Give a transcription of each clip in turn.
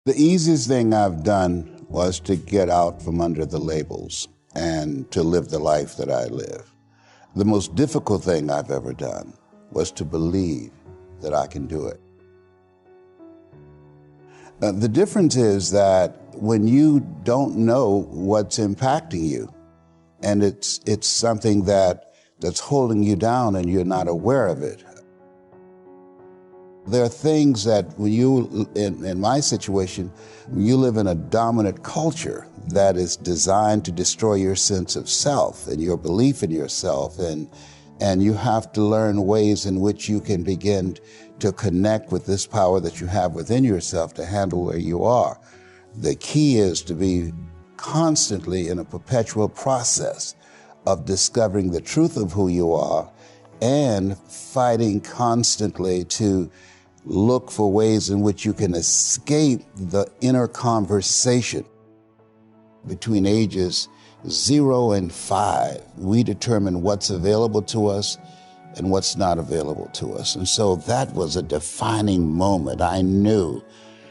The easiest thing I've done was to get out from under the labels and to live the life that I live. The most difficult thing I've ever done was to believe that I can do it. The difference is that when you don't know what's impacting you, and it's something that's holding you down and you're not aware of it. There are things that when you, in my situation, when you live in a dominant culture that is designed to destroy your sense of self and your belief in yourself, and you have to learn ways in which you can begin to connect with this power that you have within yourself to handle where you are. The key is to be constantly in a perpetual process of discovering the truth of who you are and fighting constantly to look for ways in which you can escape the inner conversation. Between ages 0 and 5, we determine what's available to us and what's not available to us. And so that was a defining moment. I knew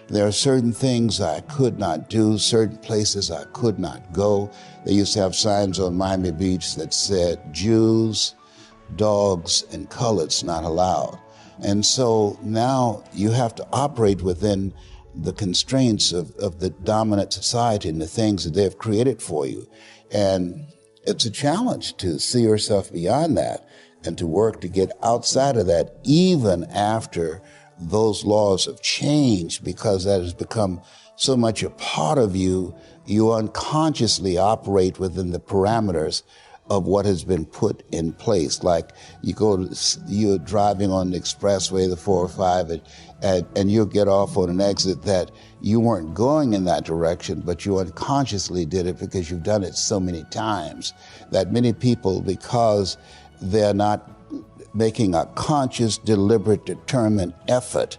there are certain things I could not do, certain places I could not go. They used to have signs on Miami Beach that said, Jews, dogs, and coloreds not allowed. And so now you have to operate within the constraints of the dominant society and the things that they've created for you. And it's a challenge to see yourself beyond that and to work to get outside of that, even after those laws have changed, because that has become so much a part of you. You unconsciously operate within the parameters of what has been put in place. Like you're driving on the expressway, the 405, and you'll get off on an exit that you weren't going in that direction, but you unconsciously did it because you've done it so many times that many people, because they're not making a conscious, deliberate, determined effort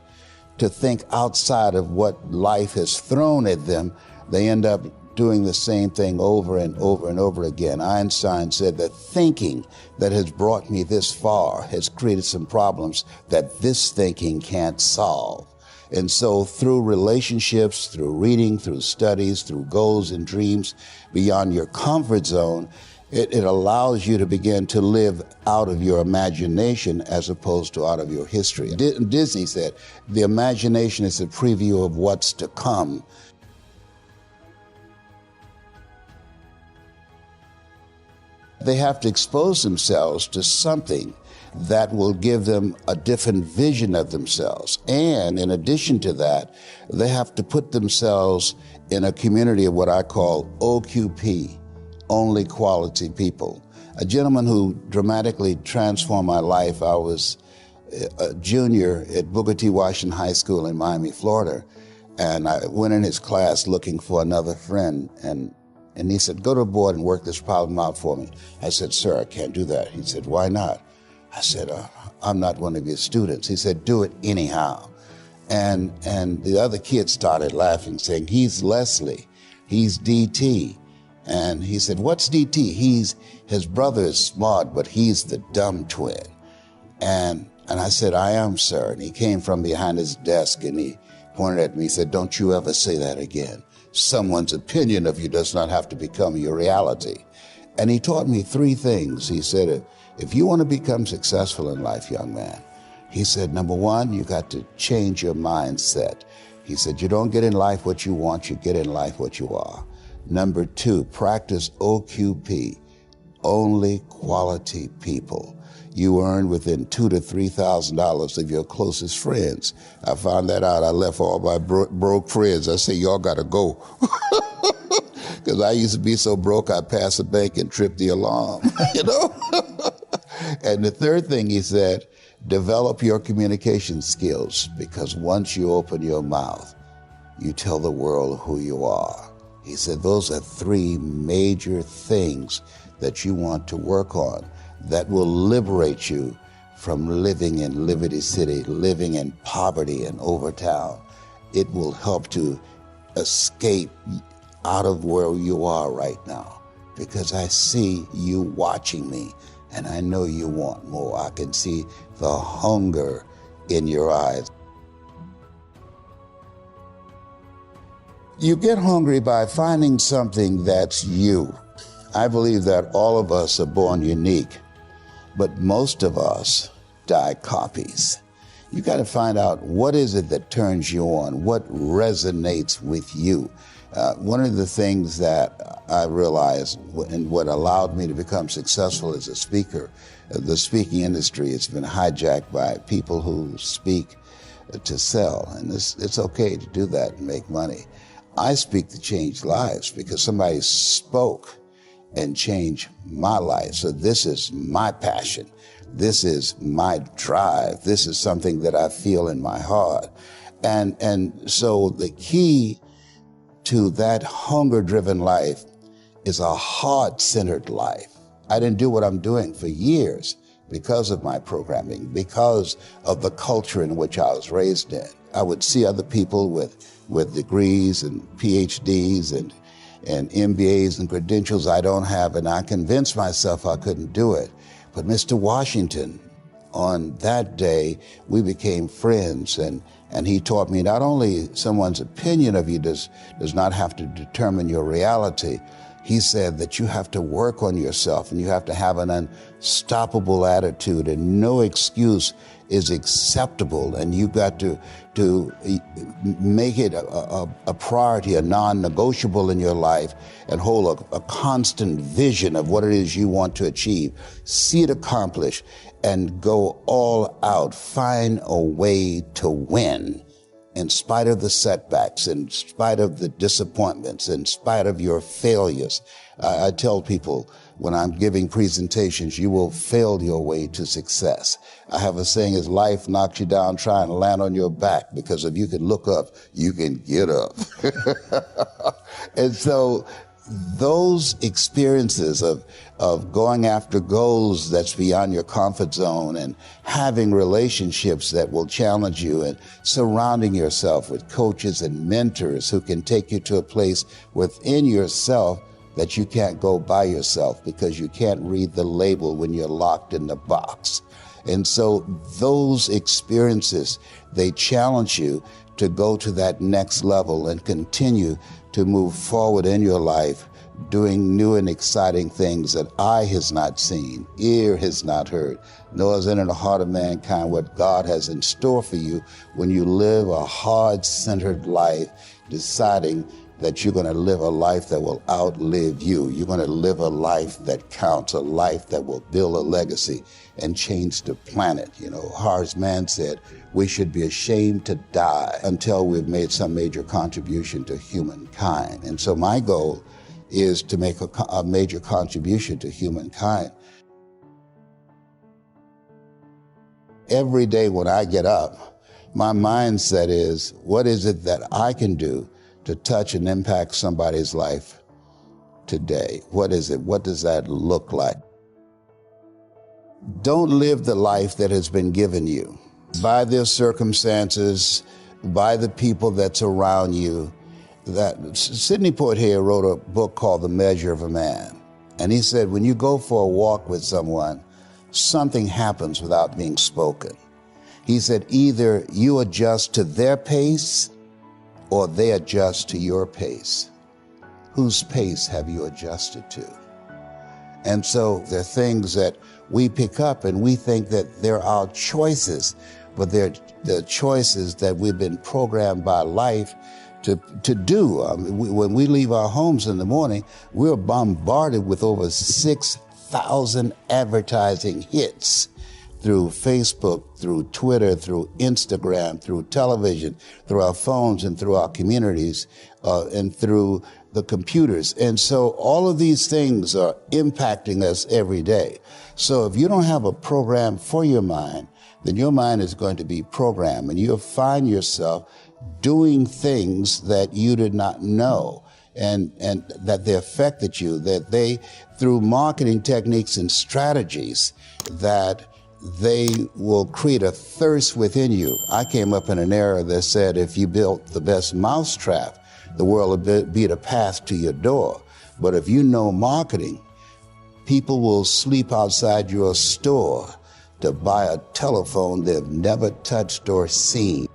to think outside of what life has thrown at them, they end up doing the same thing over and over and over again. Einstein said that thinking that has brought me this far has created some problems that this thinking can't solve. And so through relationships, through reading, through studies, through goals and dreams beyond your comfort zone, it allows you to begin to live out of your imagination as opposed to out of your history. Disney said, the imagination is a preview of what's to come. They have to expose themselves to something that will give them a different vision of themselves. And in addition to that, they have to put themselves in a community of what I call OQP, only quality people. A gentleman who dramatically transformed my life, I was a junior at Booker T. Washington High School in Miami, Florida, and I went in his class looking for another friend, and he said, go to the board and work this problem out for me. I said, sir, I can't do that. He said, why not? I said, I'm not one of your students. He said, do it anyhow. And the other kids started laughing, saying, he's Leslie, he's DT. And he said, what's DT? His brother is smart, but he's the dumb twin. And I said, I am, sir. And he came from behind his desk and he pointed at me. He said, don't you ever say that again. Someone's opinion of you does not have to become your reality. And he taught me 3 things. He said, if you want to become successful in life, young man, he said, number 1, you got to change your mindset. He said, you don't get in life what you want, you get in life what you are. Number 2, practice OQP, only quality people. You earn within $2,000 to $3,000 of your closest friends. I found that out. I left all my broke friends. I said, y'all got to go. Because I used to be so broke, I'd pass the bank and trip the alarm, you know? And the 3rd thing he said, develop your communication skills, because once you open your mouth, you tell the world who you are. He said, those are 3 major things that you want to work on that will liberate you from living in Liberty City, living in poverty in Overtown. It will help to escape out of where you are right now, because I see you watching me and I know you want more. I can see the hunger in your eyes. You get hungry by finding something that's you. I believe that all of us are born unique, but most of us die copies. You got to find out what is it that turns you on, what resonates with you. One of the things that I realized and what allowed me to become successful as a speaker, the speaking industry has been hijacked by people who speak to sell, and it's okay to do that and make money. I speak to change lives because somebody spoke and changed my life. So this is my passion. This is my drive. This is something that I feel in my heart. And so the key to that hunger-driven life is a heart-centered life. I didn't do what I'm doing for years because of my programming, because of the culture in which I was raised in. I would see other people with degrees and PhDs and MBAs and credentials I don't have, and I convinced myself I couldn't do it. But Mr. Washington, on that day, we became friends, and he taught me not only someone's opinion of you does not have to determine your reality. He said that you have to work on yourself and you have to have an unstoppable attitude, and no excuse is acceptable, and you've got to make it a priority, a non-negotiable in your life, and hold a constant vision of what it is you want to achieve. See it accomplished and go all out. Find a way to win in spite of the setbacks, in spite of the disappointments, in spite of your failures. I tell people when I'm giving presentations, you will fail your way to success. I have a saying, as life knocks you down, try and land on your back, because if you can look up, you can get up. And so those experiences of going after goals that's beyond your comfort zone, and having relationships that will challenge you, and surrounding yourself with coaches and mentors who can take you to a place within yourself that you can't go by yourself because you can't read the label when you're locked in the box. And so those experiences, they challenge you to go to that next level and continue to move forward in your life, doing new and exciting things that eye has not seen, ear has not heard, nor has entered the heart of mankind what God has in store for you when you live a heart-centered life, deciding that you're going to live a life that will outlive you. You're going to live a life that counts, a life that will build a legacy and change the planet. You know, Horace Mann said, we should be ashamed to die until we've made some major contribution to humankind. And so my goal is to make a major contribution to humankind. Every day when I get up, my mindset is, what is it that I can do to touch and impact somebody's life today? What is it? What does that look like? Don't live the life that has been given you by their circumstances, by the people that's around you. That Sidney Poitier wrote a book called The Measure of a Man. And he said, when you go for a walk with someone, something happens without being spoken. He said, either you adjust to their pace or they adjust to your pace. Whose pace have you adjusted to? And so there are things that we pick up and we think that they're our choices, but they're the choices that we've been programmed by life to do. When we leave our homes in the morning, we're bombarded with over 6,000 advertising hits through Facebook, through Twitter, through Instagram, through television, through our phones and through our communities, and through the computers. And so all of these things are impacting us every day. So if you don't have a program for your mind, then your mind is going to be programmed, and you'll find yourself doing things that you did not know, and that they affected you, that they, through marketing techniques and strategies, that they will create a thirst within you. I came up in an era that said if you built the best mousetrap, the world will be the path to your door. But if you know marketing, people will sleep outside your store to buy a telephone they've never touched or seen.